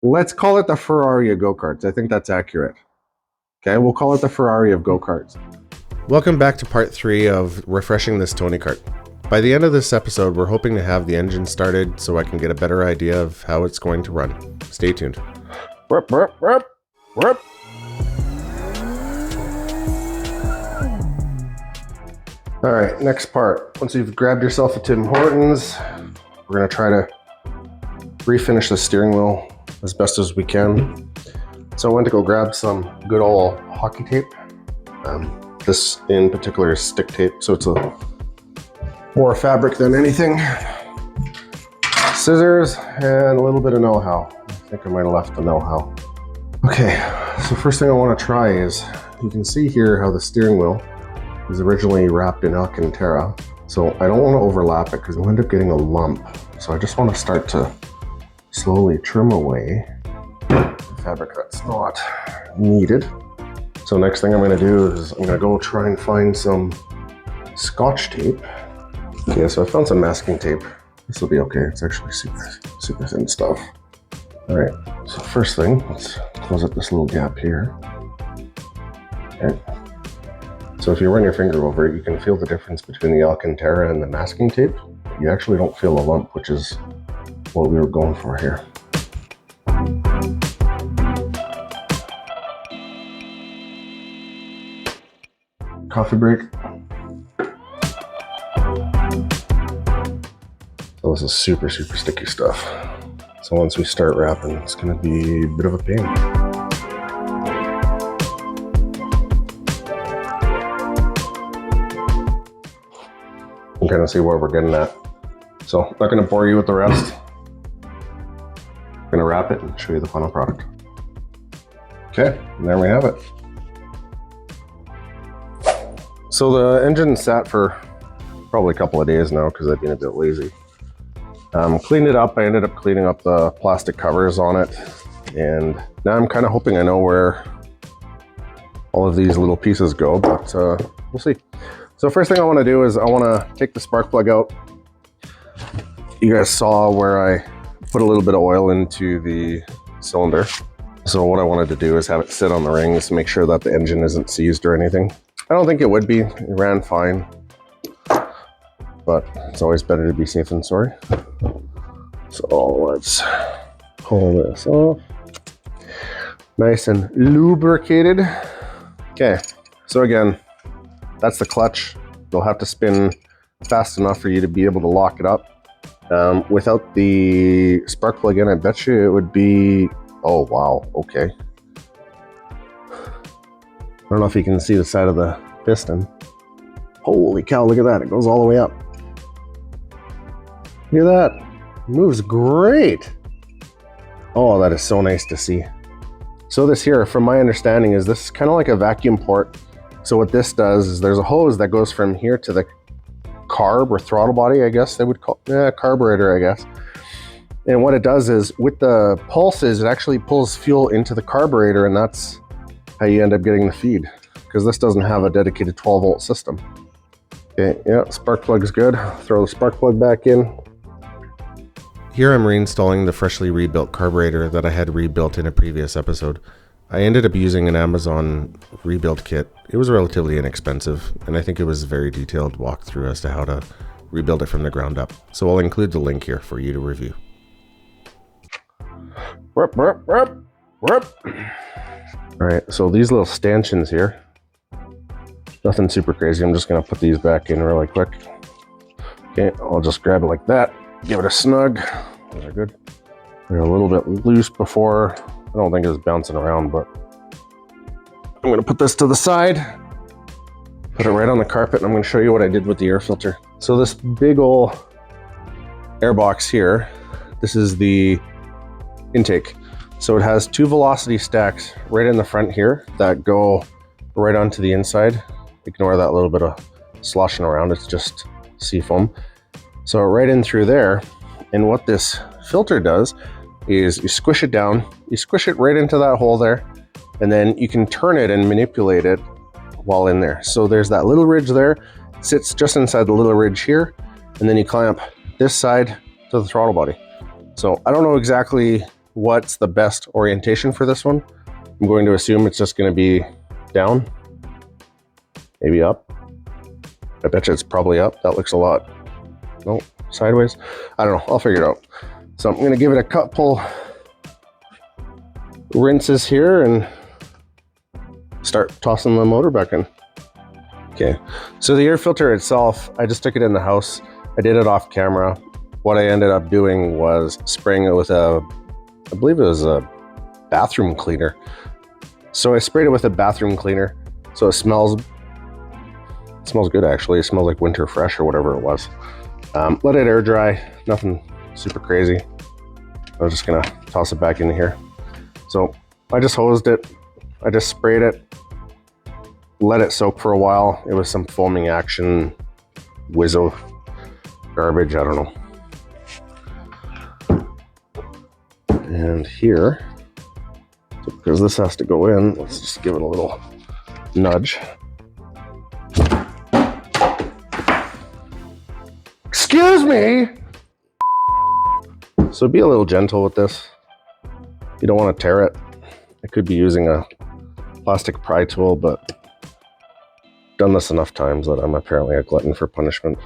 let's call it the Ferrari of go-karts. I think that's accurate. Okay, we'll call it the Ferrari of go-karts. Welcome back to part 3 of refreshing this Tony Kart. By the end of this episode, we're hoping to have the engine started so I can get a better idea of how it's going to run. Stay tuned. Burp, burp, burp, burp. All right, next part. Once you've grabbed yourself a Tim Hortons, we're gonna try to refinish the steering wheel as best as we can. So I went to go grab some good old hockey tape. This in particular is stick tape, so it's more fabric than anything. Scissors and a little bit of know-how. I think I might have left the know-how. Okay, so first thing I want to try is, you can see here how the steering wheel is originally wrapped in Alcantara. So I don't want to overlap it because we'll end up getting a lump. So I just want to start to slowly trim away the fabric that's not needed. So next thing I'm going to do is I'm going to go try and find some Scotch tape. Okay, so I found some masking tape. This will be okay. It's actually super thin stuff. All right, so first thing, let's close up this little gap here. Okay. So if you run your finger over it, you can feel the difference between the Alcantara and the masking tape. You actually don't feel a lump, which is what we were going for here. Coffee break. So this is super sticky stuff. So once we start wrapping, it's going to be a bit of a pain. You can kind of see where we're getting at. So I'm not going to bore you with the rest. I'm going to wrap it and show you the final product. Okay, and there we have it. So the engine sat for probably a couple of days now because I've been a bit lazy. Cleaned it up. I ended up cleaning up the plastic covers on it, and now I'm kind of hoping I know where all of these little pieces go, but we'll see. So first thing I want to do is I want to take the spark plug out. You guys saw where I put a little bit of oil into the cylinder. So what I wanted to do is have it sit on the rings, make sure that the engine isn't seized or anything. I don't think it would be. It ran fine, but it's always better to be safe than sorry. So let's pull this off. Nice and lubricated. Okay, so again, that's the clutch. You'll have to spin fast enough for you to be able to lock it up. Without the spark plug in, I bet you it would be, oh wow, okay. I don't know if you can see the side of the piston. Holy cow, look at that. It goes all the way up. Look at that. It moves great. Oh, that is so nice to see. So this here, from my understanding, is this is kind of like a vacuum port. So what this does is there's a hose that goes from here to the carb or throttle body, I guess they would call it. Carburetor, I guess. And what it does is with the pulses, it actually pulls fuel into the carburetor, and that's how you end up getting the feed, because this doesn't have a dedicated 12-volt system. Okay, yeah, spark plug is good. Throw the spark plug back in. Here I'm reinstalling the freshly rebuilt carburetor that I had rebuilt in a previous episode. I ended up using an Amazon rebuild kit. It was relatively inexpensive, and I think it was a very detailed walkthrough as to how to rebuild it from the ground up. So I'll include the link here for you to review. Whoop, whoop, whoop, whoop. All right, so these little stanchions here, nothing super crazy. I'm just gonna put these back in really quick. Okay, I'll just grab it like that, give it a snug. Those are good. They're a little bit loose before. I don't think it was bouncing around, but I'm gonna put this to the side, put it right on the carpet, and I'm gonna show you what I did with the air filter. So this big old air box here, this is the intake. So it has 2 velocity stacks right in the front here that go right onto the inside. Ignore that little bit of sloshing around, it's just seafoam. So right in through there, and what this filter does is you squish it down, you squish it right into that hole there, and then you can turn it and manipulate it while in there. So there's that little ridge there, it sits just inside the little ridge here, and then you clamp this side to the throttle body. So I don't know exactly what's the best orientation for this one. I'm going to assume it's just going to be down, maybe up. I bet you it's probably up. That looks a lot, no, sideways. I don't know, I'll figure it out. So I'm going to give it a couple rinses here and start tossing the motor back in. Okay, so the air filter itself, I just took it in the house. I did it off camera. What I ended up doing was spraying it with I believe it was a bathroom cleaner. So I sprayed it with a bathroom cleaner. So it smells good actually. It smells like winter fresh or whatever it was. Let it air dry, nothing super crazy. I'm just gonna toss it back in here. So I just hosed it, I just sprayed it, let it soak for a while. It was some foaming action, Wizzo garbage, I don't know. And here, because this has to go in, let's just give it a little nudge. Excuse me! So be a little gentle with this. You don't want to tear it. I could be using a plastic pry tool, but I've done this enough times that I'm apparently a glutton for punishment.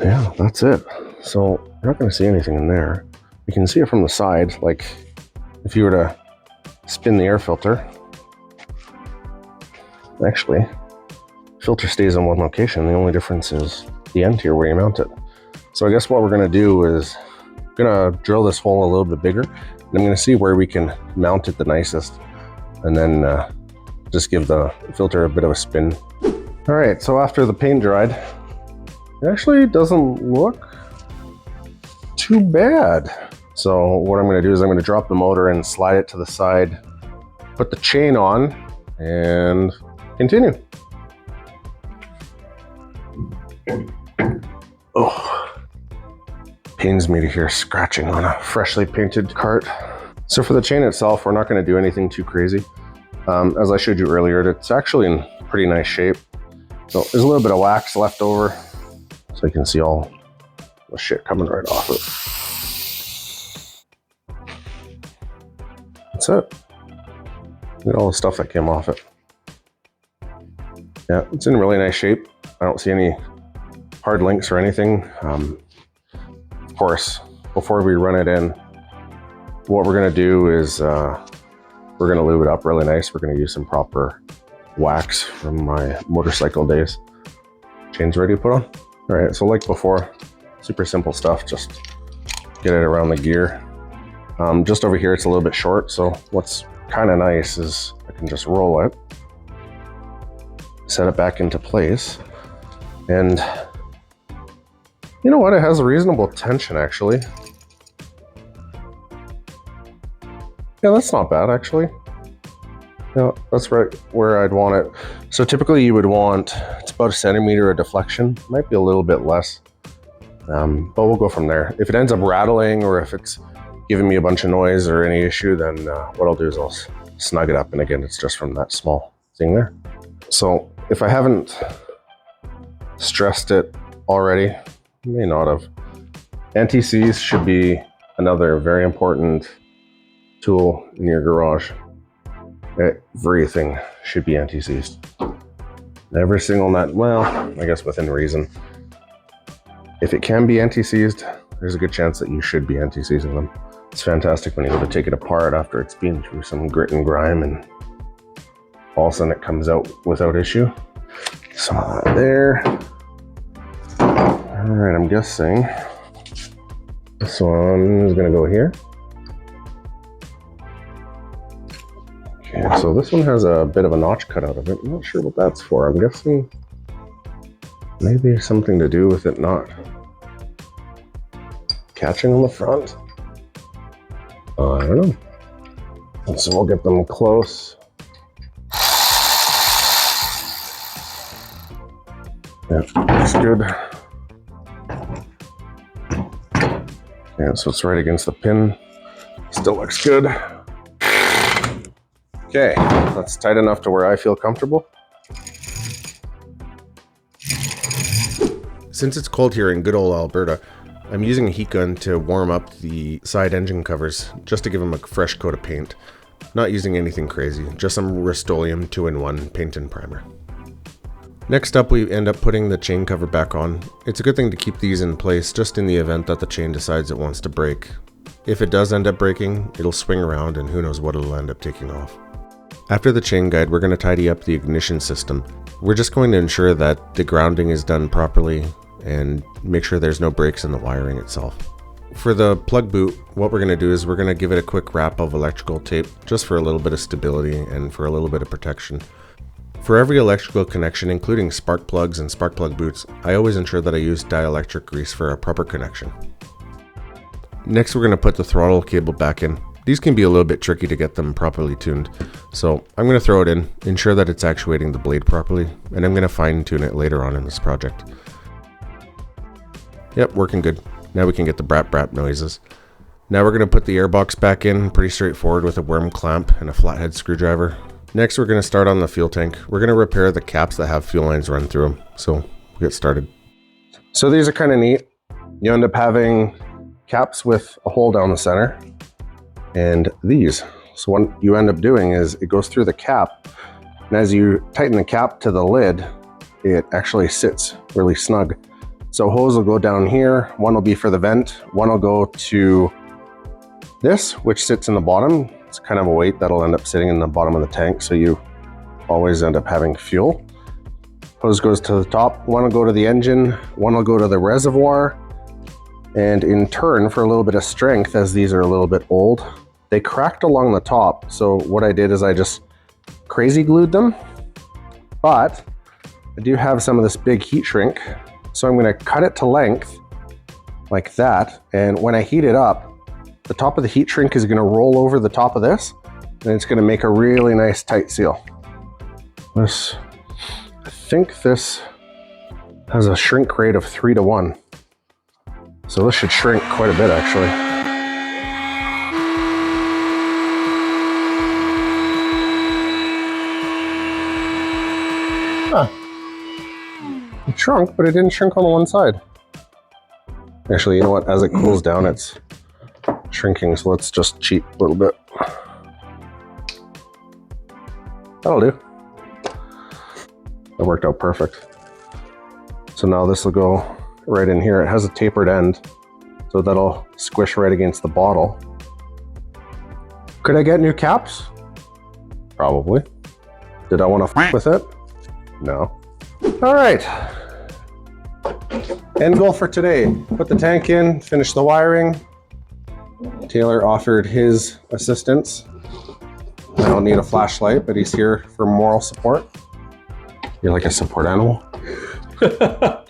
Yeah, that's it. So you're not going to see anything in there. You can see it from the side, like if you were to spin the air filter. Actually, filter stays in one location. The only difference is the end here where you mount it. So I guess what we're going to do is I'm going to drill this hole a little bit bigger. And I'm going to see where we can mount it the nicest. And then just give the filter a bit of a spin. All right, so after the paint dried, it actually doesn't look too bad. So what I'm going to do is I'm going to drop the motor and slide it to the side, put the chain on, and continue. Oh, pains me to hear scratching on a freshly painted cart. So for the chain itself, we're not going to do anything too crazy. As I showed you earlier, it's actually in pretty nice shape. So there's a little bit of wax left over, so you can see all the shit coming right off it. That's it. Look at all the stuff that came off it. Yeah, it's in really nice shape. I don't see any hard links or anything. Of course, before we run it in, what we're going to do is we're going to lube it up really nice. We're going to use some proper wax from my motorcycle days. Chain's ready to put on. All right, so like before, super simple stuff. Just get it around the gear. Just over here, it's a little bit short. So what's kind of nice is I can just roll it, set it back into place. And you know what? It has a reasonable tension actually. Yeah, that's not bad actually. Yeah, that's right where I'd want it. So typically you would want, it's about 1 centimeter of deflection. Might be a little bit less, but we'll go from there. If it ends up rattling or if it's giving me a bunch of noise or any issue, then what I'll do is I'll snug it up. And again, it's just from that small thing there. So if I haven't stressed it already, may not have. Anti-seize should be another very important tool in your garage. Everything should be anti-seized. Every single nut, well, I guess within reason. If it can be anti-seized, there's a good chance that you should be anti-seizing them. It's fantastic when you go to take it apart after it's been through some grit and grime and all of a sudden it comes out without issue. Some of that there. All right, I'm guessing this one is gonna go here. Okay, so this one has a bit of a notch cut out of it. I'm not sure what that's for. I'm guessing maybe something to do with it not catching on the front. I don't know. And so we'll get them close. Yeah, looks good. Yeah, so it's right against the pin. Still looks good. Okay, that's tight enough to where I feel comfortable. Since it's cold here in good old Alberta, I'm using a heat gun to warm up the side engine covers, just to give them a fresh coat of paint. Not using anything crazy, just some Rust-Oleum 2-in-1 paint and primer. Next up, we end up putting the chain cover back on. It's a good thing to keep these in place just in the event that the chain decides it wants to break. If it does end up breaking, it'll swing around and who knows what it'll end up taking off. After the chain guide, we're going to tidy up the ignition system. We're just going to ensure that the grounding is done properly and make sure there's no breaks in the wiring itself. For the plug boot, what we're going to do is we're going to give it a quick wrap of electrical tape just for a little bit of stability and for a little bit of protection. For every electrical connection, including spark plugs and spark plug boots, I always ensure that I use dielectric grease for a proper connection. Next, we're going to put the throttle cable back in. These can be a little bit tricky to get them properly tuned, so I'm going to throw it in, ensure that it's actuating the blade properly, and I'm going to fine tune it later on in this project. Yep, working good. Now we can get the brap brap noises. Now we're going to put the airbox back in, pretty straightforward with a worm clamp and a flathead screwdriver. Next, we're going to start on the fuel tank. We're going to repair the caps that have fuel lines run through them, so we'll get started. So these are kind of neat. You end up having caps with a hole down the center, and these. So what you end up doing is it goes through the cap, and as you tighten the cap to the lid, it actually sits really snug. So hose will go down here, one will be for the vent, one will go to this, which sits in the bottom. It's kind of a weight that'll end up sitting in the bottom of the tank, so you always end up having fuel. Hose goes to the top, one will go to the engine, one will go to the reservoir, and in turn, for a little bit of strength, as these are a little bit old, they cracked along the top. So what I did is I just crazy glued them, but I do have some of this big heat shrink, so I'm going to cut it to length like that, and when I heat it up, the top of the heat shrink is going to roll over the top of this, and it's going to make a really nice tight seal. I think this has a shrink rate of 3:1. So this should shrink quite a bit actually. Huh. It shrunk, but it didn't shrink on the one side. Actually, you know what? As it cools down, it's shrinking, so let's just cheat a little bit. That'll do. That worked out perfect. So now this will go right in here. It has a tapered end, so that'll squish right against the bottle. Could I get new caps? Probably. Did I want to f with it? No. All right. End goal for today. Put the tank in, finish the wiring. Taylor offered his assistance. I don't need a flashlight, but he's here for moral support. You're like a support animal? That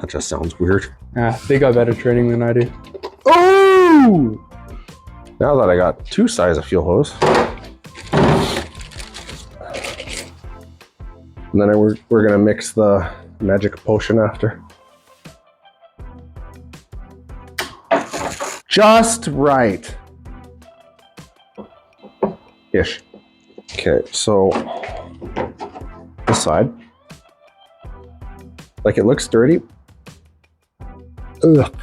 just sounds weird. Yeah, they got better training than I do. Oh! Now that I got two sides of fuel hose. And then we're gonna mix the magic potion after. Just right. Ish. Okay, so this side. Like it looks dirty. Ugh.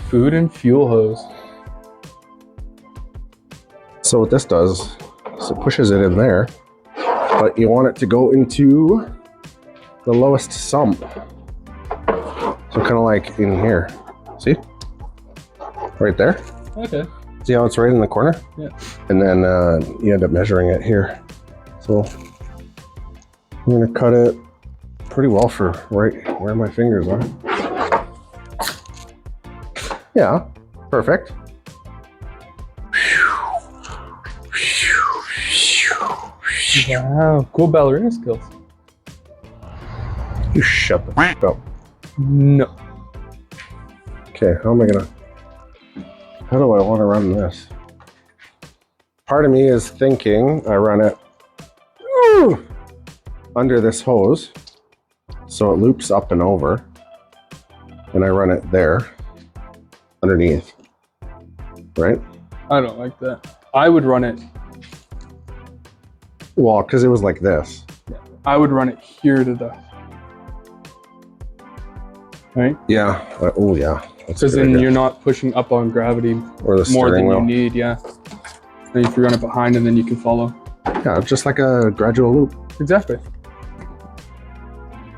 Food and fuel hose. So what this does is it pushes it in there, but you want it to go into the lowest sump. So kind of like in here. See? Right there. Okay. See how it's right in the corner? Yeah. And then you end up measuring it here. So I'm gonna cut it pretty well for right where my fingers are. Yeah, perfect. Wow, cool ballerina skills. You shut the f up. No. Okay, how do I want to run this? Part of me is thinking I run it under this hose, so it loops up and over, and I run it there, underneath, right? I don't like that. I would run it. Well, because it was like this. I would run it here to the. right? Yeah. Oh, yeah. That's a Because good then idea. you're not pushing up on gravity Or the more steering than wheel. you need. Yeah. And if you run it behind, and then you can follow. Yeah, just like a gradual loop. Exactly.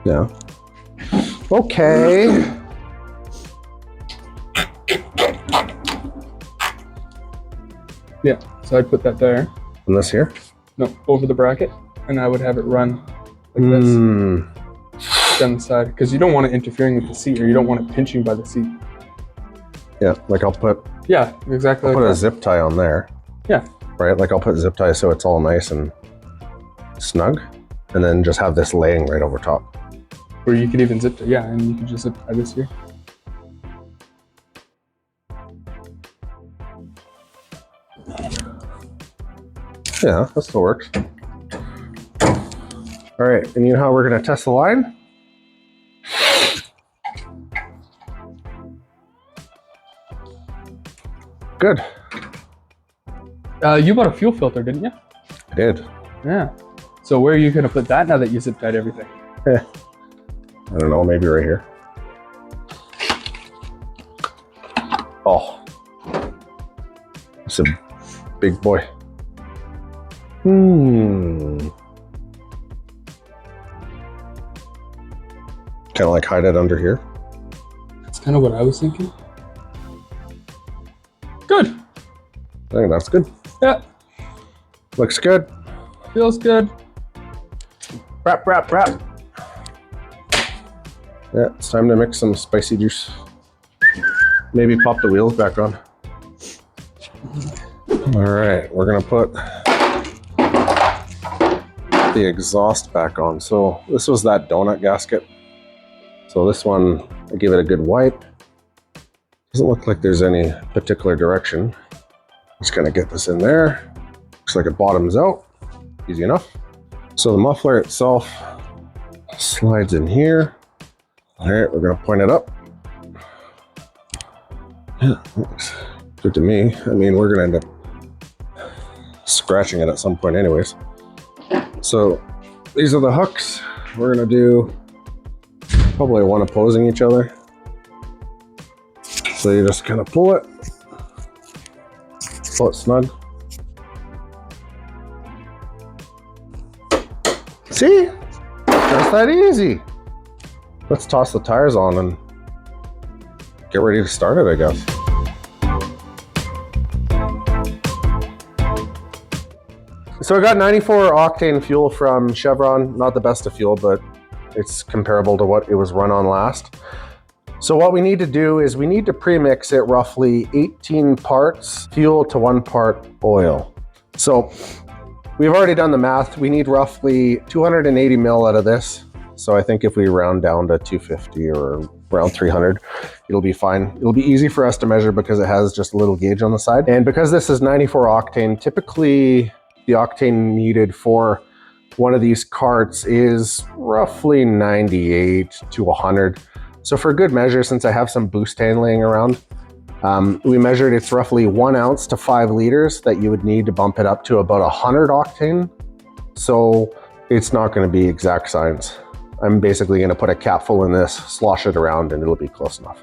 Yeah. Okay. Yeah. So I'd put that there. And this here? No, over the bracket, and I would have it run like this down the side, because you don't want it interfering with the seat, or you don't want it pinching by the seat. Yeah, like I'll put exactly. a Like that. zip tie on there. Yeah. Right, like I'll put zip tie so it's all nice and snug, and then just have this laying right over top. Or you could even zip it. Yeah, and you could just zip tie this here. Yeah, that still works. All right, and you know how we're gonna test the line? Good. You bought a fuel filter, didn't you? I did. Yeah. So where are you gonna put that now that you zip tied everything? I don't know, maybe right here. Oh, it's a big boy. Kind of like hide it under here. That's kind of what I was thinking. Good. I think that's good. Yeah. Looks good. Feels good. Wrap, wrap, wrap. Yeah, it's time to mix some spicy juice. Maybe pop the wheels back on. All right, we're gonna put the exhaust back on. So this was that donut gasket. So this one, I give it a good wipe. Doesn't look like there's any particular direction. Just gonna get this in there. Looks like it bottoms out. Easy enough. So the muffler itself slides in here. All right, we're gonna point it up. Yeah, looks good to me. I mean, we're gonna end up scratching it at some point anyways. So these are the hooks. We're gonna do probably one opposing each other. So you just kind of pull it snug. See? Just that easy. Let's toss the tires on and get ready to start it, I guess. So I got 94 octane fuel from Chevron. Not the best of fuel, but it's comparable to what it was run on last. So what we need to do is we need to pre-mix it roughly 18 parts fuel to 1 part oil. So we've already done the math. We need roughly 280 mil out of this. So I think if we round down to 250 or around 300, it'll be fine. It'll be easy for us to measure because it has just a little gauge on the side. And because this is 94 octane, typically the octane needed for one of these carts is roughly 98 to 100. So for good measure, since I have some butane laying around, we measured it's roughly 1 ounce to 5 liters that you would need to bump it up to about 100 octane. So it's not going to be exact science. I'm basically going to put a capful in this, slosh it around, and it'll be close enough.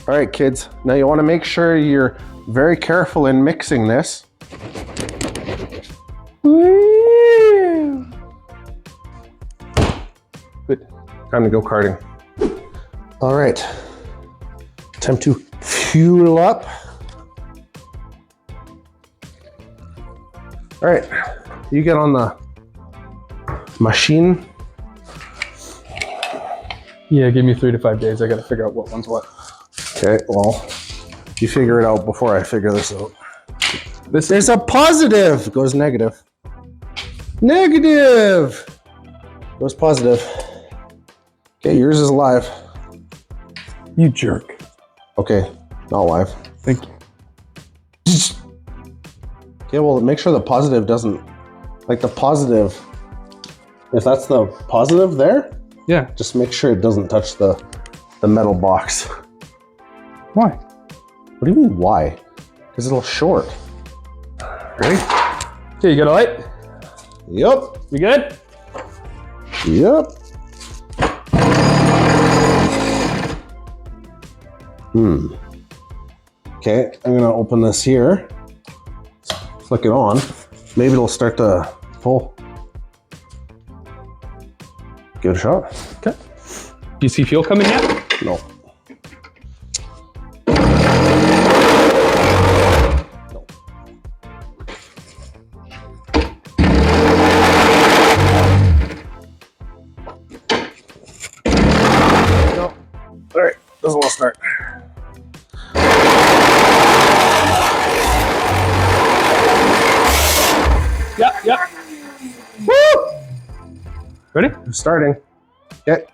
All right, kids, now you want to make sure you're very careful in mixing this. Woo! Good. Time to go karting. All right, time to fuel up. All right, you get on the machine. Yeah, give me 3 to 5 days. I gotta figure out what one's what. Okay, well, you figure it out before I figure this out. This There's a positive, goes negative. Negative goes positive. Okay, yours is live. You jerk. Okay, not live. Thank you. Okay, well, make sure the positive doesn't, like the positive, if that's the positive there, Yeah. just make sure it doesn't touch the metal box. Why? What do you mean, why? Because it'll short. Ready? Okay, you got a light? Yep. You good? Yep. Okay, I'm gonna open this here. Flick it on. Maybe it'll start to pull. Give it a shot. Okay. Do you see fuel coming yet? No. No. All right, doesn't want to start. Yeah. Woo! Ready? I'm starting. Okay.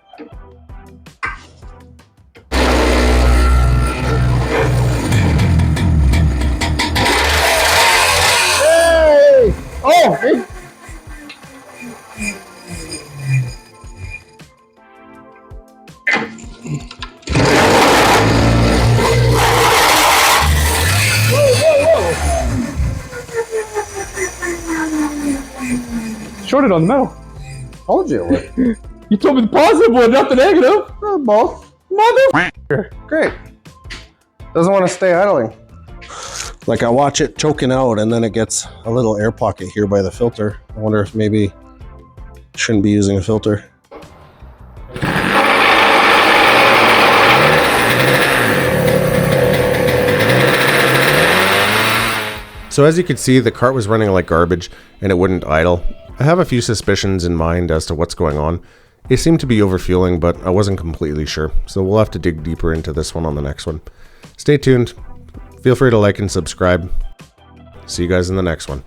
Hey! Oh! Hey. Shorted on the metal. Told you it would. You told me the positive one, not the negative. Both. Mother. Great. Doesn't want to stay idling. Like I watch it choking out and then it gets a little air pocket here by the filter. I wonder if maybe shouldn't be using a filter. So as you could see, the cart was running like garbage and it wouldn't idle. I have a few suspicions in mind as to what's going on. It seemed to be overfueling, but I wasn't completely sure, so we'll have to dig deeper into this one on the next one. Stay tuned. Feel free to like and subscribe. See you guys in the next one.